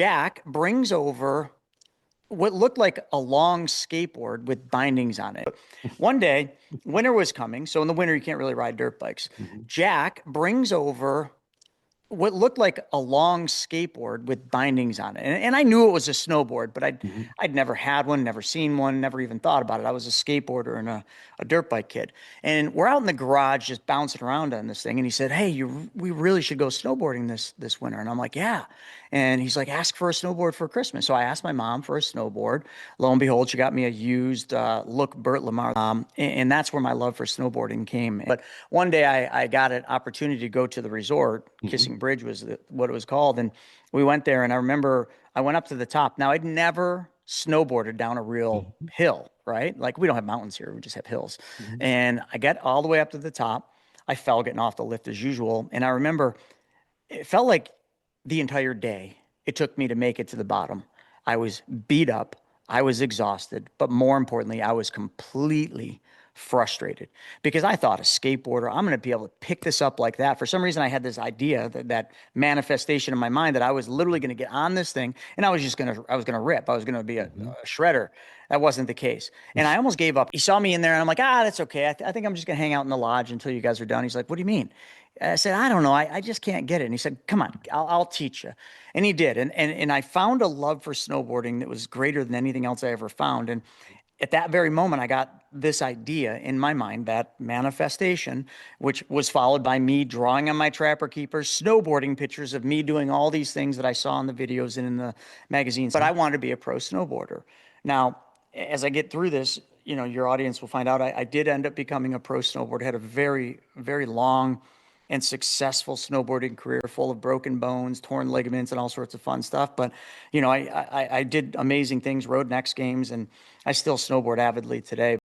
Jack brings over what looked like a long skateboard with bindings on it. One day, winter was coming. So in the winter, you can't really ride dirt bikes. Mhm. Jack brings over what looked like a long skateboard with bindings on it. And I knew it was a snowboard, but Mhm. I'd never had one, never seen one, never even thought about it. I was a skateboarder and a dirt bike kid. And we're out in the garage just bouncing around on this thing. And he said, "Hey, we really should go snowboarding this winter." And I'm like, "Yeah." And he's like, "Ask for a snowboard for Christmas." So I asked my mom for a snowboard. Lo and behold, she got me a used Look Burt Lamar. And that's where my love for snowboarding came. But one day I got an opportunity to go to the resort. Mhm. Kissing Bridge was what it was called. And we went there. And I remember I went up to the top. Now, I'd never snowboarded down a real Mhm. hill, right? Like we don't have mountains here, we just have hills. Mhm. And I got all the way up to the top. I fell getting off the lift as usual. And I remember it felt like the entire day it took me to make it to the bottom. I was beat up, I was exhausted, but more importantly, I was completely frustrated because I thought a skateboarder, I'm going to be able to pick this up like that. For some reason, I had this idea that manifestation in my mind that I was literally going to get on this thing and I was going to rip. I was going to be Mhm. a shredder. That wasn't the case. And I almost gave up. He saw me in there and I'm like, that's okay. I think I'm just going to hang out in the lodge until you guys are done. He's like, "What do you mean?" I said, "I don't know. I just can't get it." And he said, "Come on, I'll teach you." And he did. And I found a love for snowboarding that was greater than anything else I ever found. And at that very moment, I got this idea in my mind, that manifestation, which was followed by me drawing on my Trapper Keepers, snowboarding pictures of me doing all these things that I saw in the videos and in the magazines. But I wanted to be a pro snowboarder. Now, as I get through this, your audience will find out I did end up becoming a pro snowboarder, had a very, very long and successful snowboarding career full of broken bones, torn ligaments, and all sorts of fun stuff. But, I did amazing things, rode X Games, and I still snowboard avidly today.